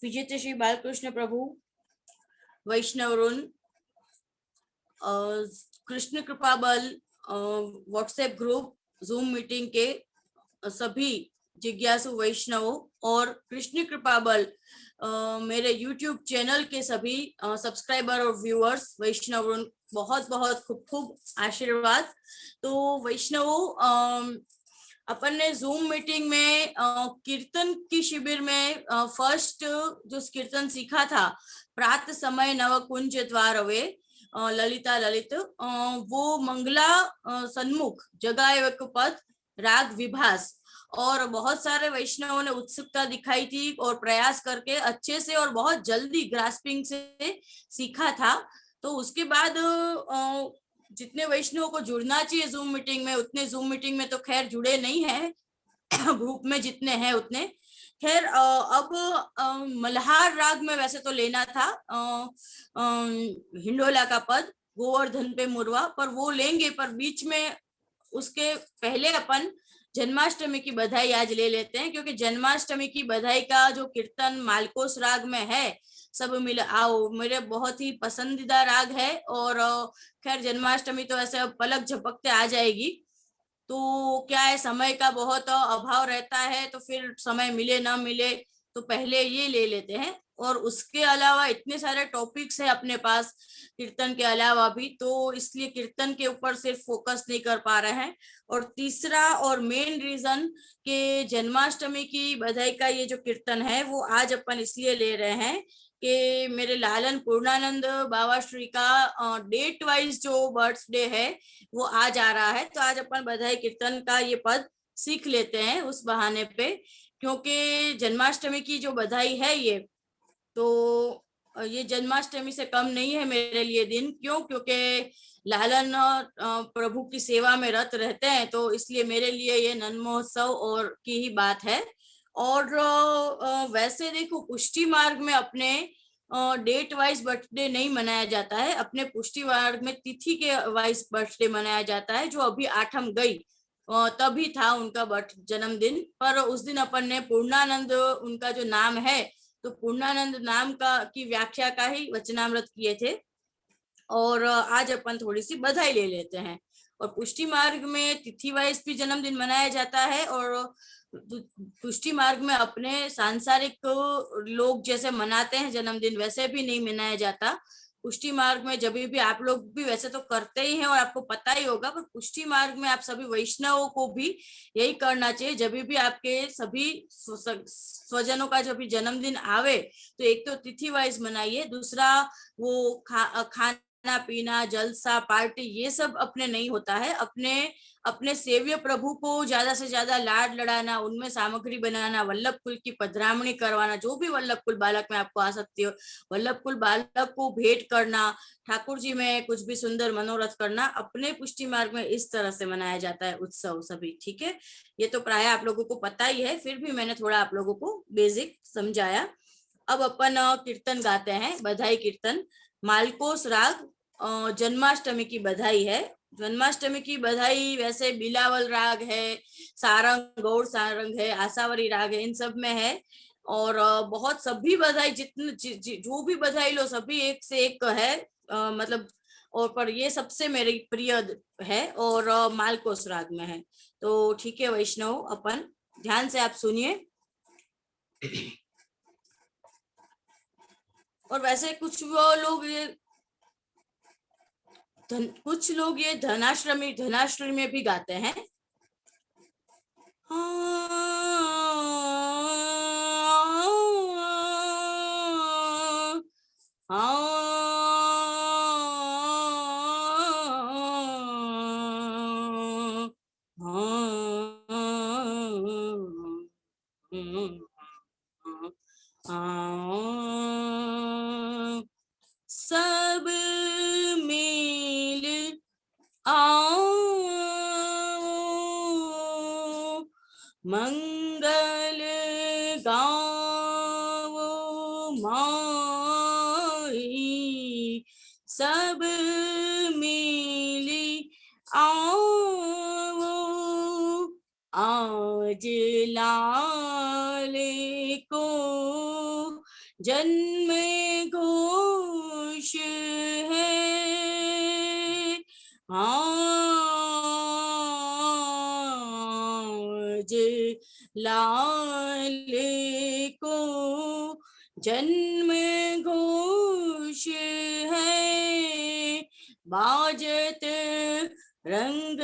विजेते श्री बालकृष्ण प्रभु, वैष्णवरुण, कृष्ण कृपा बल, व्हाट्सएप ग्रुप, जूम मीटिंग के सभी जिज्ञासु वैष्णवों और कृष्ण कृपा बल मेरे यूट्यूब चैनल के सभी सब्सक्राइबर और व्यूअर्स वैष्णवरुण, बहुत बहुत खूब खूब आशीर्वाद। तो वैष्णवों, अपन ने जूम मीटिंग में कीर्तन की शिविर में फर्स्ट जो कीर्तन सीखा था, प्रात समय नव कुंज द्वारवे, ललिता ललित, वो मंगला सन्मुख जगाएवक पद राग विभास, और बहुत सारे वैष्णवों ने उत्सुकता दिखाई थी और प्रयास करके अच्छे से और बहुत जल्दी ग्रास्पिंग से सीखा था। तो उसके बाद जितने वैष्णवों को जुड़ना चाहिए जूम मीटिंग में, उतने जूम मीटिंग में तो खैर जुड़े नहीं है ग्रुप में जितने हैं उतने। खैर अब मल्हार राग में वैसे तो लेना था हिंडोला का पद, गोवर्धन पे मुरवा, पर वो लेंगे, पर बीच में उसके पहले अपन जन्माष्टमी की बधाई आज ले लेते हैं, क्योंकि जन्माष्टमी की बधाई का जो कीर्तन मालकोस राग में है, सब मिल आओ, मेरे बहुत ही पसंदीदा राग है। और खैर जन्माष्टमी तो ऐसे अब पलक झपकते आ जाएगी, तो क्या है, समय का बहुत अभाव रहता है, तो फिर समय मिले ना मिले तो पहले ये ले लेते हैं। और उसके अलावा इतने सारे टॉपिक्स है अपने पास कीर्तन के अलावा भी, तो इसलिए कीर्तन के ऊपर सिर्फ फोकस नहीं कर पा रहे हैं। और तीसरा और मेन रीजन कि जन्माष्टमी की बधाई का ये जो कीर्तन है वो आज अपन इसलिए ले रहे हैं कि मेरे लालन पूर्णानंद बाबा श्री का डेट वाइज जो बर्थडे है वो आज आ रहा है। तो आज अपन बधाई कीर्तन का ये पद सीख लेते हैं उस बहाने पे, क्योंकि जन्माष्टमी की जो बधाई है ये, तो ये जन्माष्टमी से कम नहीं है मेरे लिए दिन। क्यों? क्योंकि लालन प्रभु की सेवा में रत रहते हैं, तो इसलिए मेरे लिए ये नन महोत्सव और की ही बात है। और वैसे देखो, पुष्टि मार्ग में अपने डेट वाइज बर्थडे नहीं मनाया जाता है, अपने पुष्टि मार्ग में तिथि के वाइज बर्थडे मनाया जाता है। जो अभी आठम गई तभी था उनका जन्मदिन, पर उस दिन अपन ने पूर्णानंद उनका जो नाम है, तो पूर्णानंद नाम का की व्याख्या का ही वचनामृत किए थे। और आज अपन थोड़ी सी बधाई ले लेते हैं। और पुष्टि मार्ग में तिथि वाइज भी जन्मदिन मनाया जाता है, और पुष्टि मार्ग में अपने सांसारिक लोग जैसे मनाते हैं जन्मदिन, वैसे भी नहीं मनाया जाता। पुष्टि मार्ग में जब भी आप लोग भी वैसे तो करते ही हैं और आपको पता ही होगा, पर पुष्टि मार्ग में आप सभी वैष्णवों को भी यही करना चाहिए। जब भी आपके सभी स्वजनों का जब भी जन्मदिन आवे, तो एक तो तिथि वाइज मनाइए, दूसरा वो खाना पीना जलसा पार्टी ये सब अपने नहीं होता है। अपने अपने सेव्य प्रभु को ज्यादा से ज्यादा लाड लड़ाना, उनमें सामग्री बनाना, वल्लभ कुल की पधरामणी करवाना, जो भी वल्लभ कुल बालक में आपको आ सकती हो, वल्लभ कुल बालक को भेंट करना, ठाकुर जी में कुछ भी सुंदर मनोरथ करना, अपने पुष्टि मार्ग में इस तरह से मनाया जाता है उत्सव सभी। ठीक है, ये तो प्राय आप लोगों को पता ही है, फिर भी मैंने थोड़ा आप लोगों को बेसिक समझाया। अब अपन कीर्तन गाते हैं, बधाई कीर्तन, मालकोस राग, जन्माष्टमी की बधाई है। जन्माष्टमी की बधाई वैसे बिलावल राग है, सारंग गौड़ सारंग है, आसावरी राग है, इन सब में है। और बहुत सभी बधाई जितने जो भी बधाई लो सभी एक से एक है, मतलब। और पर ये सबसे मेरी प्रिय है, और मालकोस राग में है। तो ठीक है वैष्णव, अपन ध्यान से आप सुनिए। और वैसे कुछ वो लोग ये कुछ लोग ये धनाश्रमी में भी गाते हैं। सब मिल आओ, मंगल गाओ माई, सब मिली आओ, आज लाल को जन्म घोष है आज लाल को जन्म घोष है बाजत रंग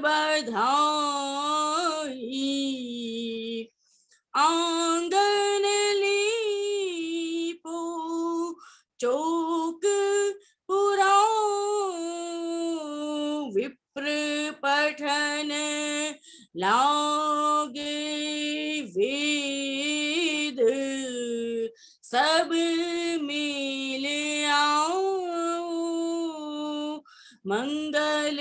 बधाई आंगन लीपो चौक पुराओ विप्र पठन लागे वेद सब मिल आओ मंगल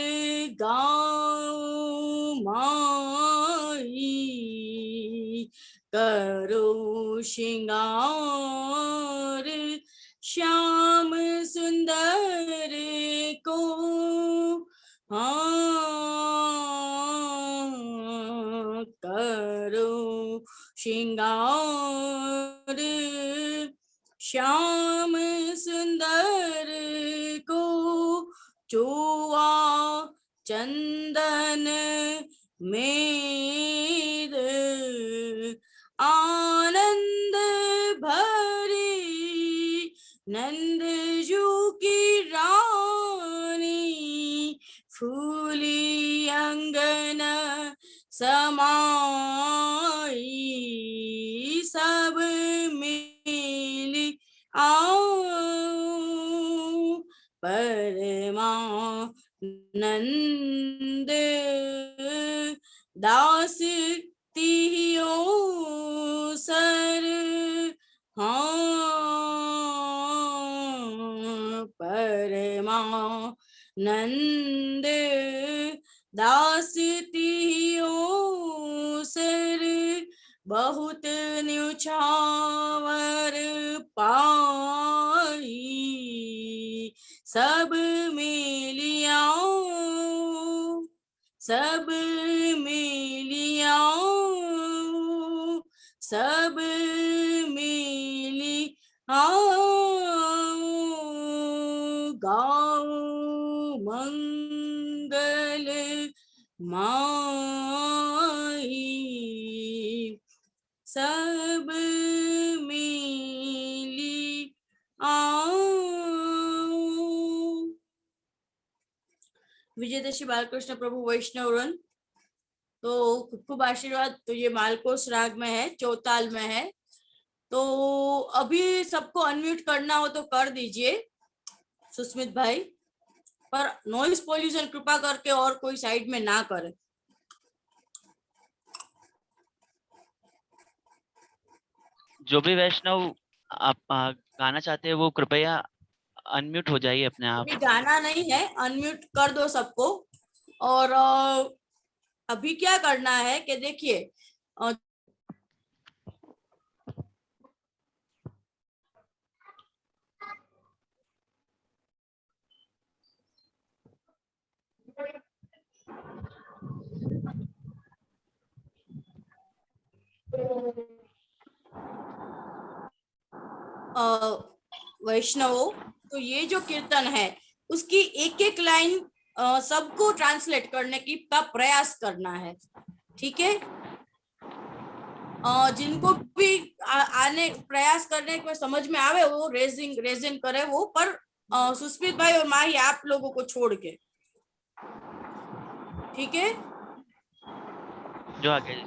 गाओ माई करो श्रृंगार श्याम सुंदर को हाँ करो श्रृंगार श्याम सुंदर को चोआ चंदन मेद आनंद भरी नंदजू की रानी फूली अंगन समाई सब मिल आओ परमानंद दास तिहियो सर हाँ परमानंद दास तिहियो सर बहुत न्यूछावर पाई सब मिलियाओ सब मिलियाओ सब मिली आओ गाओ मंगल माई सब मिली आओ। विजयदशमी बालकृष्ण प्रभु वैष्णव रन। तो खूब खूब आशीर्वाद। तो ये मालकोस राग में है, चौताल में है। तो अभी सबको अनम्यूट करना हो तो कर दीजिए सुस्मित भाई, पर नॉइस पॉल्यूशन कृपा करके और कोई साइड में ना करे। जो भी वैष्णव आप गाना चाहते हैं वो कृपया अनम्यूट हो जाइए अपने आप। अभी गाना नहीं है, अनम्यूट कर दो सबको। और अभी क्या करना है कि देखिए वैष्णवों, तो ये जो कीर्तन है उसकी एक एक लाइन सबको ट्रांसलेट करने की का प्रयास करना है, ठीक है। जिनको भी आने प्रयास करने को समझ में आवे वो रेजिंग करे वो, पर सुस्मित भाई और माही आप लोगों को छोड़ के, ठीक है। जो आगे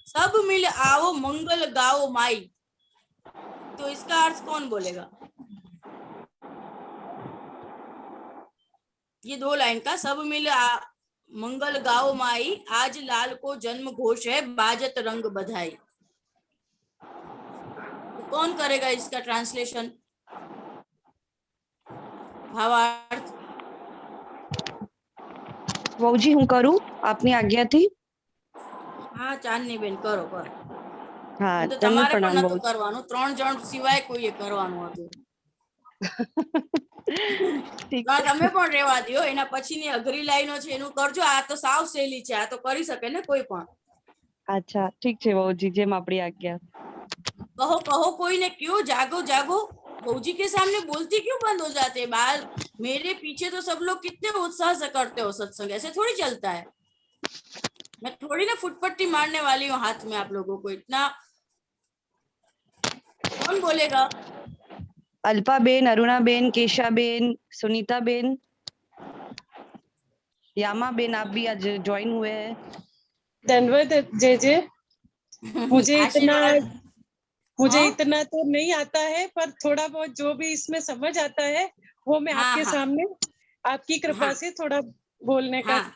सब मिल आओ मंगल गाओ माई, तो इसका अर्थ कौन बोलेगा? ये दो लाइन का सब मिल मंगल गाओ माई आज लाल को जन्म घोष है बाजत रंग बधाई, तो कौन करेगा इसका ट्रांसलेशन भावार्थ? वहुजी હું કરું આપની આજ્ઞાથી? હા ચાંદની બેન કરો કરો। હા તો તમને તમારે પણ પ્રણામ નતું વહુજી। કરવાનું, 3 જણ સિવાય કોઈએ કરવાનું હતું। ઠીક તો છે તમે પણ રહેવા દો, એના પછીની અઘરી લાઈનો છે એનું કરજો। આ તો સાવ સહેલી છે, આ તો કરી શકે ને કોઈ પણ। અચ્છા ઠીક છે વહુજી, જેમ આપણી આજ્ઞા। कहो कहो कोई ने, क्यों? जागो जागो। भौजी के सामने बोलती क्यों बंद हो जाते हैं? बाहर मेरे पीछे तो सब लोग कितने उत्साह से करते हो सत्संग, ऐसे थोड़ी चलता है। मैं थोड़ी ना फुटपट्टी मारने वाली हूँ हाथ में आप लोगों को, इतना कौन बोलेगा? अल्पाबेन, अरुणाबेन, केशाबेन, सुनीताबेन, यामाबेन, आप भी आज ज्वाइन हुए हैं। धन्यवाद जे मुझे आशीर्वाद। हाँ इतना तो नहीं आता है, पर थोड़ा बहुत जो भी इसमें समझ आता है वो मैं हाँ आपके हाँ सामने आपकी कृपा हाँ से थोड़ा बोलने का हाँ,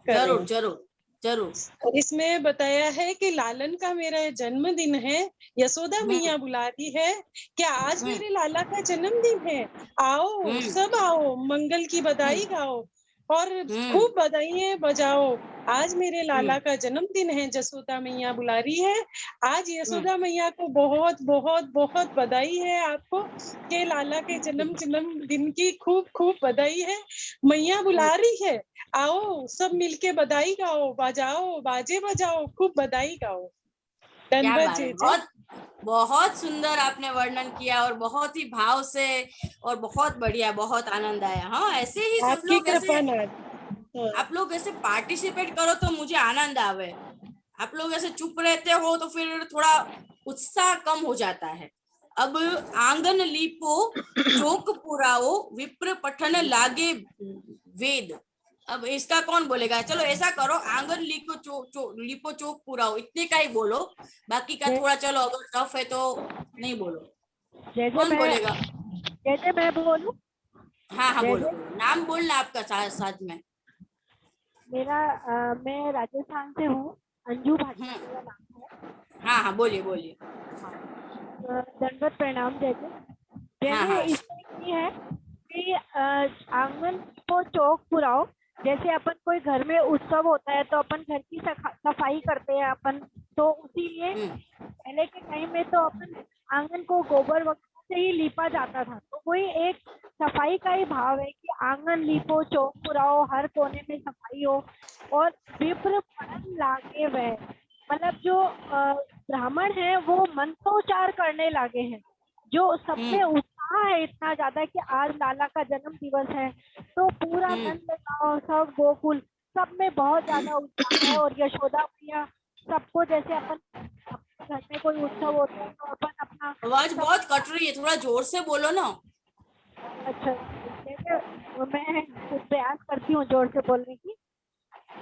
कर रही जरूर हूँ। जरूर जरूर। और इसमें बताया है कि लालन का मेरा जन्मदिन है, यशोदा मैया बुला रही है, क्या आज हम्म मेरे लाला का जन्मदिन है? आओ सब आओ, मंगल की बधाई गाओ और हम्म खूब बधाइयां बजाओ। आज मेरे लाला हम्म का जन्मदिन है, यशोदा मैया बुला रही है। आज हम्म यशोदा मैया को बहुत बहुत बहुत बधाई है आपको के लाला के जन्मदिन की खूब खूब बधाई है। मैया बुला रही है, आओ सब मिलके बधाई गाओ, बजाओ बाजे बजाओ, खूब बधाई गाओ। क्या धन्यवाद बात है, जी। बहुत बहुत सुंदर आपने वर्णन किया और बहुत ही भाव से, और बहुत बढ़िया, बहुत आनंद आया। हाँ, ऐसे ही सब आपकी लोग ऐसे, कृपा नाथ। हाँ। आप लोग ऐसे पार्टिसिपेट करो तो मुझे आनंद आवे। आप लोग ऐसे चुप रहते हो तो फिर थोड़ा उत्साह कम हो जाता है। अब आंगन लीपो चौक पुराओ विप्र पठन लागे वेद। अब इसका कौन बोलेगा? चलो ऐसा करो, आंगन लीपो चौक पुराओ, इतने का ही बोलो। बाकी का थोड़ा चलो अगर टफ है तो नहीं बोलो। जैसे कौन बोलेगा? मैं बोलूं। हाँ हाँ, बोलो जैसे बोलो, नाम बोलना आपका साथ साथ में। मैं राजस्थान से हूँ, अंजू भाटिया हम्म, मेरा नाम है। हाँ हाँ, बोलिए बोलिए। दंडवत प्रणाम। जैसे हाँ जैसे हाँ इसमें ये है कि आंगन को चौक पुराओ। जैसे अपन कोई घर में उत्सव होता है तो अपन घर की सफाई करते हैं अपन, तो उसीलिए पहले के टाइम में तो अपन आंगन को गोबर वगैरह से ही लीपा जाता था। तो वही एक सफाई का ही भाव है कि आंगन लीपो चौक पुराओ, हर कोने में सफाई हो और विप्र पठन लागे वह, मतलब जो ब्राह्मण है वो मंत्रोच्चार करने लगे हैं। जो सब में उत्साह है इतना ज्यादा कि आज लाला का जन्म दिवस है, तो पूरा नंद गांव सब गोकुल सब में बहुत ज्यादा उत्साह है। और यशोदा मैया सबको, जैसे अपन अपने घर में कोई उत्सव होता है तो अपन अपना आवाज सब। बहुत कट रही है, थोड़ा जोर से बोलो ना। अच्छा, जैसे मैं प्रयास करती हूँ जोर से बोलने की।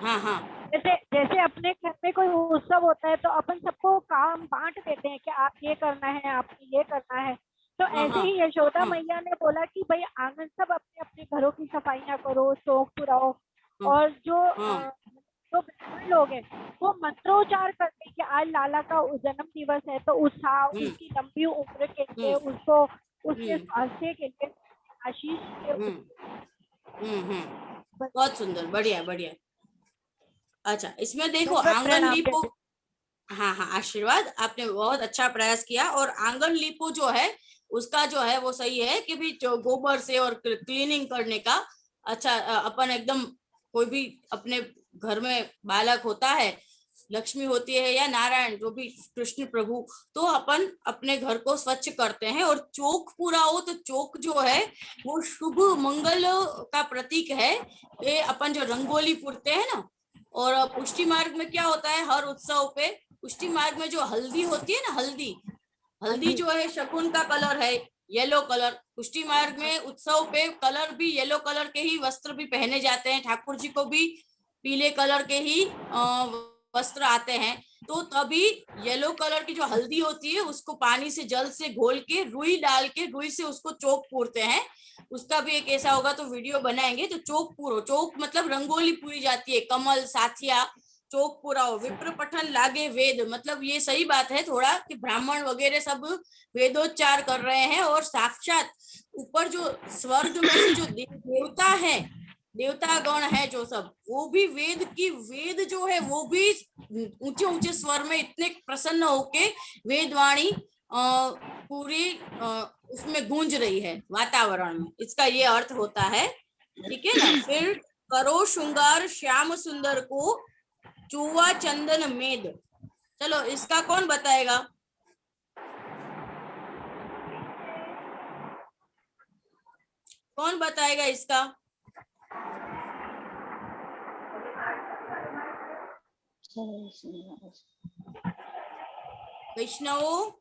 हाँ हाँ जैसे जैसे अपने घर में कोई उत्सव होता है तो अपन सबको काम बांट देते हैं कि आप ये करना है, आपको ये करना है। तो हाँ ऐसे हाँ ही यशोदा हाँ मैया ने बोला कि भाई आंगन सब अपने अपने घरों की सफाइयां करो, चौक पुराओ। हाँ और जो हाँ जो ब्राह्मण लोग हैं वो मंत्रोच्चार करते हैं कि आज लाला का जन्म दिवस है, तो उत्साह उसकी लंबी उम्र के लिए, हम्म उसको उसके हम्म स्वास्थ्य के लिए, आशीष के लिए। बहुत सुंदर, बढ़िया बढ़िया। अच्छा, इसमें देखो दंडवत आंगन प्रणाम। लीपो। हाँ हाँ, आशीर्वाद, आपने बहुत अच्छा प्रयास किया। और आंगन लीपो जो है उसका जो है वो सही है कि भी जो गोबर से और क्लीनिंग करने का। अच्छा, अपन एकदम कोई भी अपने घर में बालक होता है, लक्ष्मी होती है या नारायण जो भी, कृष्ण प्रभु, तो अपन अपने घर को स्वच्छ करते हैं। और चौक पूरा हो तो चौक जो है वो शुभ मंगल का प्रतीक है। ये अपन जो रंगोली पूरते हैं ना, और पुष्टि मार्ग में क्या होता है, हर उत्सव पे पुष्टि मार्ग में जो हल्दी होती है ना, हल्दी, हल्दी जो है शकुन का कलर है, येलो कलर। पुष्टि मार्ग में उत्सव पे कलर भी येलो कलर के ही वस्त्र भी पहने जाते हैं, ठाकुर जी को भी पीले कलर के ही वस्त्र आते हैं। तो तभी येलो कलर की जो हल्दी होती है उसको पानी से जल से घोल के रुई डाल के रुई से उसको चौक पूरते हैं। उसका भी एक ऐसा होगा तो वीडियो बनाएंगे। तो चौक पूरो, चौक मतलब रंगोली पूरी जाती है, कमल साथिया चौक पुराओ विप्र पठन लागे वेद, मतलब ये सही बात है थोड़ा कि ब्राह्मण वगैरह सब वेदोच्चार कर रहे हैं। और साक्षात ऊपर जो स्वर्ग में से जो देवता है, देवता गण है जो सब, वो भी वेद की, वेद जो है वो भी ऊंचे ऊंचे स्वर में इतने प्रसन्न होके वेदवाणी पूरी उसमें गूंज रही है वातावरण में। इसका ये अर्थ होता है, ठीक है ना। फिर करो श्रृंगार श्याम सुंदर को चुआ चंदन मेद। चलो इसका कौन बताएगा? कौन बताएगा इसका? वैष्णव,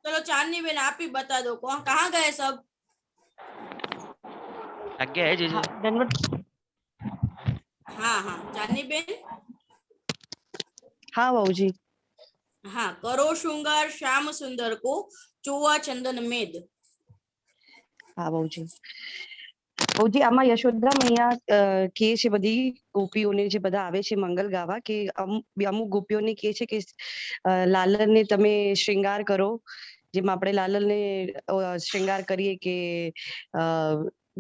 चलो चांदनी बेन आप ही बता दो, कौन कहाँ गए सब? आज्ञा है जीजू। हाँ हाँ चांदनी बेन, हाँ बाबूजी। हाँ, करो श्रृंगार श्याम सुंदर को चोवा चंदन मेद। હા બાબુજી. બાબુજી આમાં યશોદા મૈયા કે છે બધી ગોપીઓને જે બધા આવે છે મંગલ ગાવા કે અમુક ગોપીઓને કે છે કે લાલનને તમે શ્રૃંગાર કરો, જેમાં આપણે લાલનને શ્રૃંગાર કરીએ કે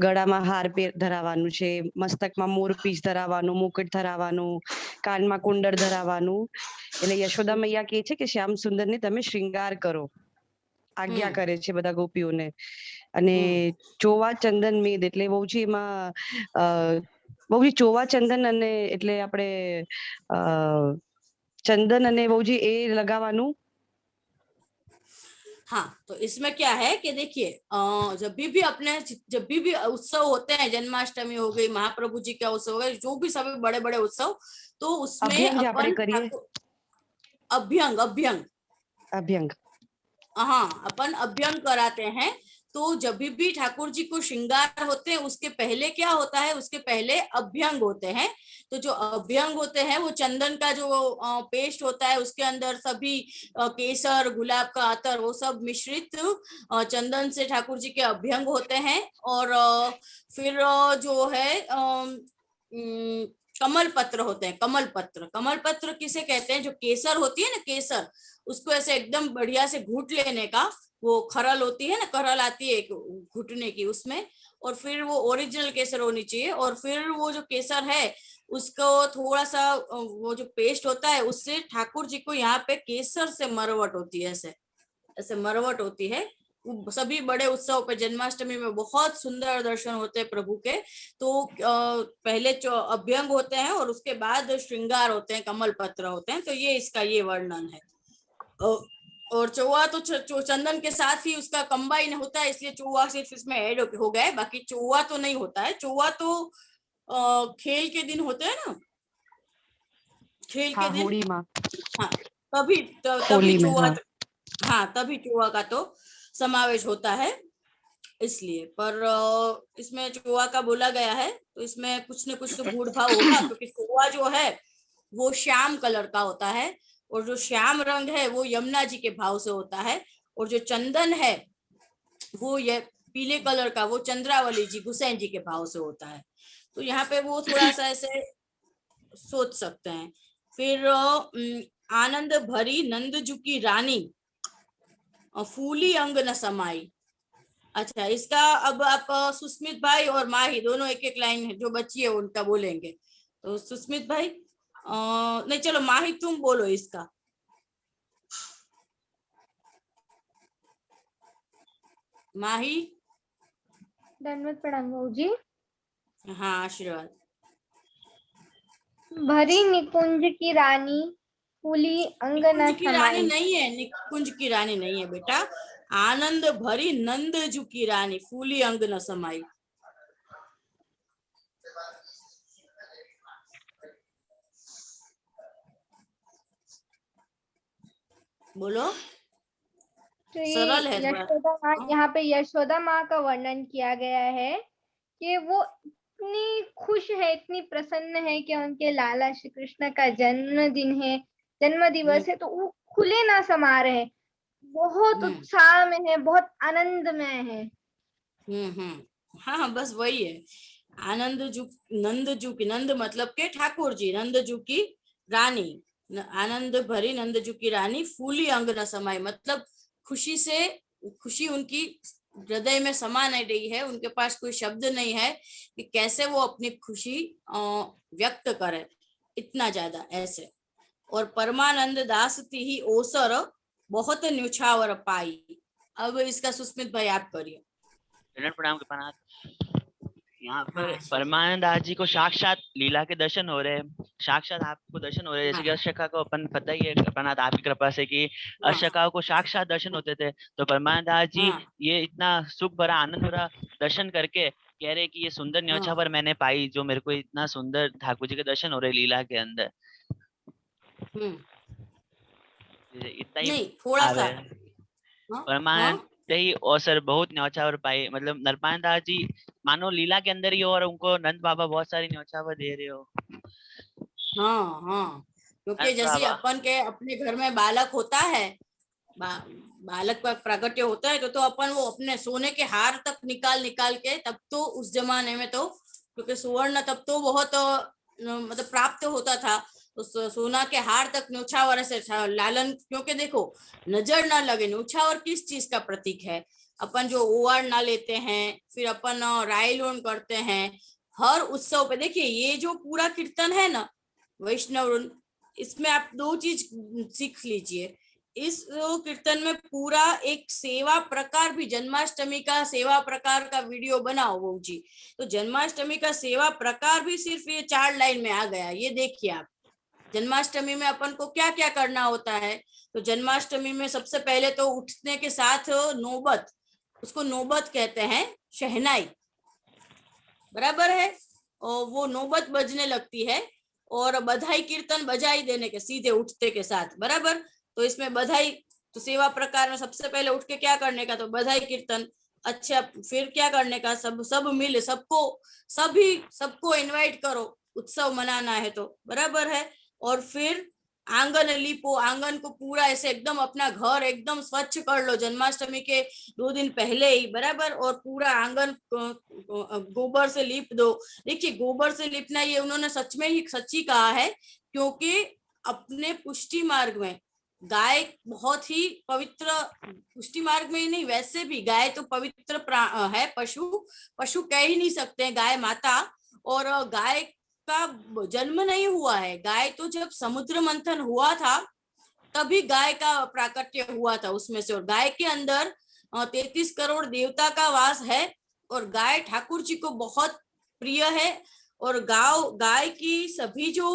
ગળામાં હાર ધરાવવાનું છે, મસ્તકમાં મોરપીંછ ધરાવવાનું, મુકુટ ધરાવવાનું, કાનમાં કુંડળ ધરાવવાનું. એટલે યશોદા મૈયા કે છે કે શ્યામ સુંદરને તમે શ્રૃંગાર કરો, આજ્ઞા કરે છે બધા ગોપીઓને. અને ચોવા ચંદન મેદ એટલે બહુજી એમાં બહુજી ચોવા ચંદન અને એટલે આપણે ચંદન અને બહુજી એ લગાવવાનું. हाँ, तो इसमें क्या है कि देखिए जब भी उत्सव होते हैं, जन्माष्टमी हो गई, महाप्रभु जी का उत्सव हो गया, जो भी सभी बड़े बड़े उत्सव, तो उसमें अपन अभ्यंग, हाँ अपन अभ्यंग कराते हैं। तो जब भी ठाकुर जी को श्रृंगार होते हैं उसके पहले क्या होता है, उसके पहले अभ्यंग होते हैं। तो जो अभ्यंग होते हैं वो चंदन का जो पेस्ट होता है, उसके अंदर सभी केसर, गुलाब का अतर, वो सब मिश्रित चंदन से ठाकुर जी के अभ्यंग होते हैं। और फिर जो है कमल पत्र होते हैं। कमल पत्र किसे कहते हैं? जो केसर होती है ना, केसर, उसको ऐसे एकदम बढ़िया से घूट लेने का, वो खरल होती है ना, खरल आती है घुटने की उसमें, और फिर वो ओरिजिनल केसर होनी चाहिए। और फिर वो जो केसर है उसको थोड़ा सा वो जो पेस्ट होता है उससे ठाकुर जी को यहाँ पे केसर से मरवट होती है, ऐसे मरवट होती है। सभी बड़े उत्सव पे जन्माष्टमी में बहुत सुंदर दर्शन होते हैं प्रभु के। तो पहले अभ्यंग होते हैं और उसके बाद श्रृंगार होते हैं, कमल पत्र होते हैं। तो ये इसका ये वर्णन है। और चौवा तो चंदन के साथ ही उसका कंबाइन होता है, इसलिए चौवा सिर्फ इसमें ऐड हो गया है, बाकी चौवा तो नहीं होता है। चौवा तो खेल के दिन होते हैं ना, खेल के दिन, हाँ तभी चौवा, हाँ तभी चौवा का तो समावेश होता है, इसलिए। पर इसमें चौवा का बोला गया है तो इसमें कुछ न कुछ तो गूढ़ भाव होगा, क्योंकि चौवा जो है वो श्याम कलर का होता है, और जो श्याम रंग है वो यमुना जी के भाव से होता है, और जो चंदन है वो ये पीले कलर का वो चंद्रावली जी, गुसैन जी के भाव से होता है। तो यहाँ पे वो थोड़ा सा ऐसे सोच सकते हैं। फिर आनंद भरी नंदजू की रानी फूली अंग न समाई। अच्छा, इसका अब आप सुस्मित भाई और माही दोनों एक एक लाइन है जो बची है उनका बोलेंगे। तो सुस्मित भाई नहीं, चलो माही तुम बोलो इसका। माही। दंडवत प्रणाम बाबू जी। हाँ आशीर्वाद। भरी निकुंज की रानी फूली अंग न निकुंज की रानी नहीं है, निकुंज की रानी नहीं है बेटा, आनंद भरी नंदजू की रानी फूली अंग न समाई। बोलो। तो सरल है यशोदा माँ, यहाँ पे यशोदा माँ का वर्णन किया गया है कि वो इतनी खुश है, इतनी प्रसन्न है कि उनके लाला श्री कृष्ण का जन्मदिन है, जन्म दिवस है, तो वो खुले ना समा रहे, बहुत उत्साह में है, बहुत आनंद में है। हाँ बस वही है। नंदजू की, नंद मतलब के ठाकुर जी, नंदजू की रानी, आनंद भरी नंदजू की रानी फूली अंग न समाई, मतलब खुशी उनकी हृदय में समा नहीं रही है, उनके पास कोई शब्द नहीं है कि कैसे वो अपनी खुशी व्यक्त करे, इतना ज्यादा ऐसे। और परमानंद दास ही ओसर बहुत न्यूछावर पाई। अब इसका सुस्मित भाई आप करिए। प्रणाम के पनाथ। यहाँ पर हाँ, परमानंद दास जी को साक्षात लीला के दर्शन हो रहे हैं, साक्षात आपको दर्शन हो रहे हैं, जैसे कि हाँ, अशोका को अपन पता ही है परमानंद आपकी कृपा से कि हाँ, अशोका को साक्षात दर्शन होते थे। तो परमानंद दास जी हाँ, ये इतना सुख भरा आनंद भरा दर्शन करके कह रहे कि ये सुंदर न्योछावर मैंने पाई, जो मेरे को इतना सुंदर ठाकुर जी के दर्शन हो रहे लीला के अंदर, इतना ही नहीं थोड़ा आ सा। रहे हैं। हाँ, परमानंद हाँ, ही और सर बहुत न्योछावर पाए, मतलब नरपाल दास जी मानो लीला के अंदर ही हो और उनको नंद बाबा बहुत सारी न्योछावर दे रहे हो। हाँ, हाँ, क्योंकि नंद जैसे बाबा अपन के अपने घर में बालक होता है, बालक का प्रागट्य होता है तो अपन वो अपने सोने के हार तक निकाल निकाल के, तब तो उस जमाने में तो क्योंकि सुवर्ण तब तो बहुत मतलब प्राप्त होता था, तो सोना के हार तक न्योछावर से लालन, क्योंकि देखो नजर ना लगे, न्योछावर किस चीज का प्रतीक है, अपन जो ओवार ना लेते हैं, फिर अपन राय लोन करते हैं हर उत्सव पे। देखिए ये जो पूरा कीर्तन है ना वैष्णव, इसमें आप दो चीज सीख लीजिए। इस कीर्तन में पूरा एक सेवा प्रकार भी, जन्माष्टमी का सेवा प्रकार का वीडियो बनाओ बहू जी, तो जन्माष्टमी का सेवा प्रकार भी सिर्फ ये 4 लाइन में आ गया। ये देखिए आप, जन्माष्टमी में अपन को क्या क्या करना होता है। तो जन्माष्टमी में सबसे पहले तो उठने के साथ नौबत, उसको नौबत कहते हैं, शहनाई, बराबर है, और वो नौबत बजने लगती है और बधाई कीर्तन बजाई देने के सीधे उठते के साथ, बराबर। तो इसमें बधाई, तो सेवा प्रकार में सबसे पहले उठ के क्या करने का, तो बधाई कीर्तन। अच्छा, फिर क्या करने का, सब मिले, सबको इनवाइट करो, उत्सव मनाना है तो, बराबर है। और फिर आंगन लीपो, आंगन को पूरा ऐसे एकदम अपना घर एकदम स्वच्छ कर लो जन्माष्टमी के 2 दिन पहले ही, बराबर। और पूरा आंगन गोबर से लीप दो। देखिए गोबर से लिपना ये उन्होंने सच में ही सच्ची कहा है, क्योंकि अपने पुष्टि मार्ग में गाय बहुत ही पवित्र, पुष्टि मार्ग में ही नहीं वैसे भी गाय तो पवित्र है, पशु कह ही नहीं सकते हैं, गाय माता। और गाय का जन्म नहीं हुआ है, गाय तो जब समुद्र मंथन हुआ था तभी गाय का प्राकट्य हुआ था उसमें से, और गाय के अंदर 33 करोड़ देवता का वास है, और गाय ठाकुर जी को बहुत प्रिय है। और गाय की सभी जो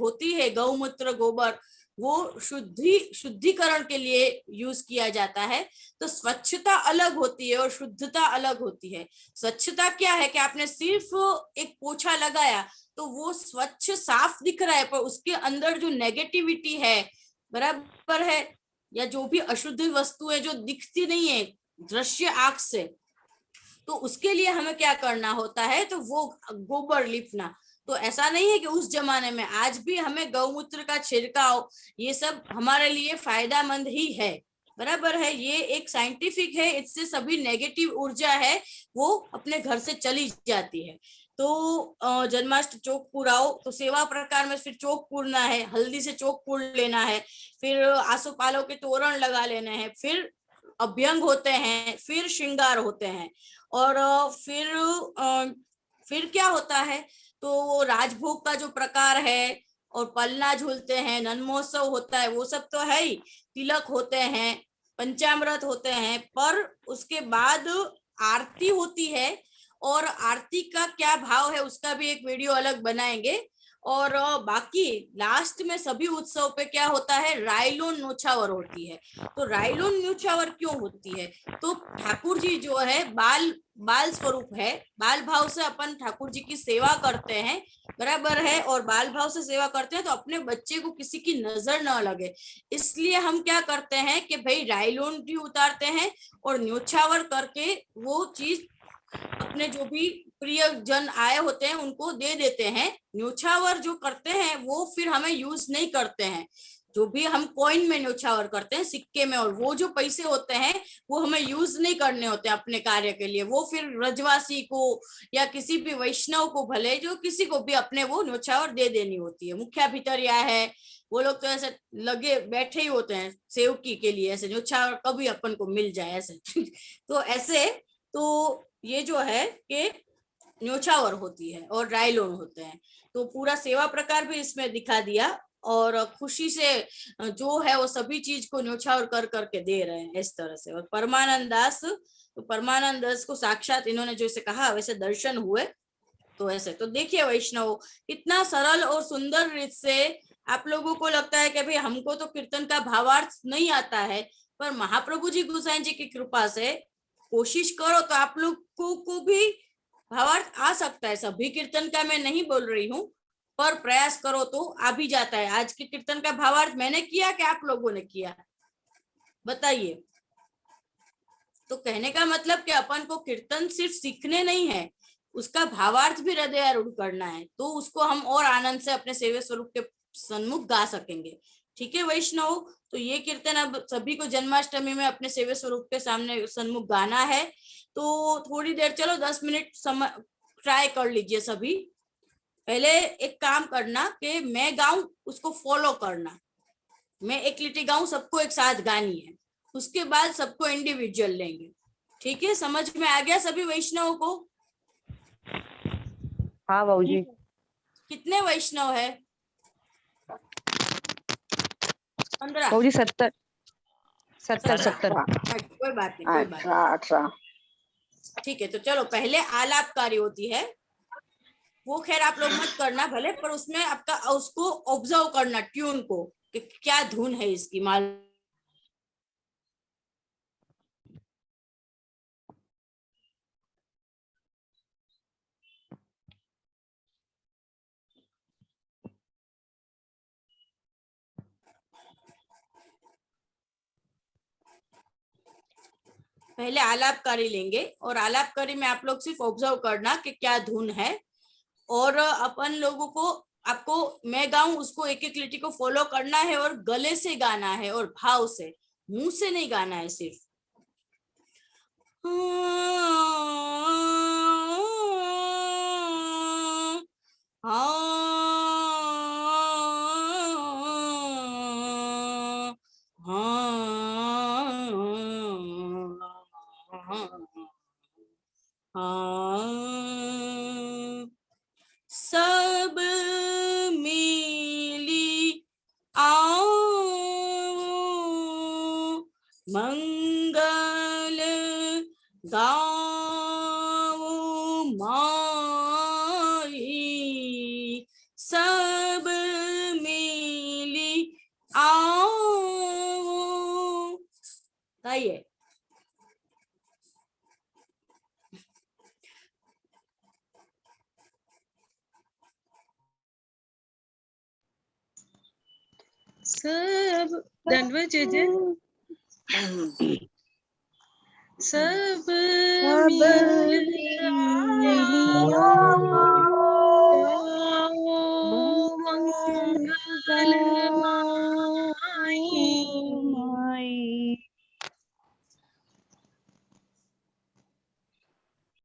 होती है गौमूत्र गोबर, वो शुद्धिकरण के लिए यूज किया जाता है। तो स्वच्छता अलग होती है और शुद्धता अलग होती है। स्वच्छता क्या है कि आपने सिर्फ एक पोछा लगाया तो वो स्वच्छ साफ दिख रहा है, पर उसके अंदर जो नेगेटिविटी है, बराबर है, या जो भी अशुद्ध वस्तुएं जो दिखती नहीं है दृश्य आंख से, तो उसके लिए हमें क्या करना होता है, तो वो गोबर लिपना। तो ऐसा नहीं है कि उस जमाने में, आज भी हमें गौमूत्र का छिड़काव ये सब हमारे लिए फायदेमंद ही है, बराबर है। ये एक साइंटिफिक है, इससे सभी नेगेटिव ऊर्जा है वो अपने घर से चली जाती है। तो जन्माष्टमी चौक पुराओ, तो सेवा प्रकार में फिर चौक पूरना है, हल्दी से चौक पूर लेना है, फिर आसोपालों के तोरण लगा लेने हैं, फिर अभ्यंग होते हैं, फिर श्रृंगार होते हैं, और फिर क्या होता है, तो वो राजभोग का जो प्रकार है, और पलना झूलते हैं, नन्मोत्सव होता है, वो सब तो है ही, तिलक होते हैं, पंचामृत होते हैं, पर उसके बाद आरती होती है। और आरती का क्या भाव है उसका भी एक वीडियो अलग बनाएंगे। और बाकी लास्ट में सभी उत्सव पे क्या होता है, रायलोन न्योछावर होती है। तो रायलोन न्योछावर क्यों होती है, तो ठाकुर जी जो है बाल स्वरूप है, बाल भाव से अपन ठाकुर जी की सेवा करते हैं, बराबर है। और बाल भाव से सेवा करते हैं तो अपने बच्चे को किसी की नजर न लगे, इसलिए हम क्या करते हैं कि भाई रायलोन भी उतारते हैं और न्योछावर करके वो चीज अपने जो भी प्रिय जन आए होते हैं उनको दे देते हैं। न्योछावर जो करते हैं वो फिर हमें यूज नहीं करते हैं, जो भी हम कॉइन में न्योछावर करते हैं, सिक्के में, और वो जो पैसे होते हैं वो हमें यूज नहीं करने होते अपने कार्य के लिए, वो फिर ब्रजवासी को या किसी भी वैष्णव को, भले जो किसी को भी अपने वो न्योछावर दे देनी होती है। मुखिया भितरिया है, वो लोग तो ऐसे लगे बैठे ही होते हैं सेवकी के लिए, ऐसे न्योछावर कभी अपन को मिल जाए ऐसे तो ऐसे, तो ये जो है कि न्योछावर होती है और रायलोन होते हैं। तो पूरा सेवा प्रकार भी इसमें दिखा दिया, और खुशी से जो है वो सभी चीज को न्योछावर कर करके दे रहे हैं इस तरह से। और परमानंद दास तो परमानंद दास को साक्षात इन्होंने जैसे कहा वैसे दर्शन हुए। तो ऐसे तो देखिए वैष्णव कितना सरल और सुंदर रीत से आप लोगों को लगता है कि भाई हमको तो कीर्तन का भावार्थ नहीं आता है, पर महाप्रभु जी गोसाई जी की कृपा से कोशिश करो तो आप लोगों को भी भावार्थ आ सकता है। सभी कीर्तन का मैं नहीं बोल रही हूँ, पर प्रयास करो तो आ भी जाता है। आज के कीर्तन का भावार्थ मैंने किया कि आप लोगों ने किया, बताइए। तो कहने का मतलब कि अपन को कीर्तन सिर्फ सीखने नहीं है, उसका भावार्थ भी हृदयारूढ़ करना है, तो उसको हम और आनंद से अपने सेव्य स्वरूप के सन्मुख गा सकेंगे। ठीक है वैष्णव, तो ये कीर्तन अब सभी को जन्माष्टमी में अपने सेव्य स्वरूप के सामने सन्मुख गाना है। तो थोड़ी देर चलो 10 मिनट समय ट्राई कर लीजिए सभी। पहले एक काम करना कि मैं गाऊं उसको फॉलो करना, मैं एक लिटी गाऊं सबको एक साथ गानी है, उसके बाद सबको इंडिविजुअल लेंगे। ठीक है, समझ में आ गया सभी वैष्णव को? हाँ बहू जी। कितने वैष्णव है? 15? बहू जी 70 70 कोई बात नहीं, कोई बात नहीं। 18। ठीक है, तो चलो पहले आलापकारी होती है, वो खैर आप लोग मत करना भले, पर उसमें आपका उसको ऑब्जर्व करना ट्यून को कि क्या धुन है इसकी। माल पहले आलापकारी लेंगे और आलापकारी में आप लोग सिर्फ ऑब्जर्व करना कि क्या धुन है, और अपन लोगों को आपको मैं गाऊं उसको एक एक लिटी को फॉलो करना है और गले से गाना है और भाव से, मुंह से नहीं गाना है सिर्फ। सब मिली आओ मंगल गाओ माई, सब मिली आओ। आइए सब दंडवत जय सब मिल आओ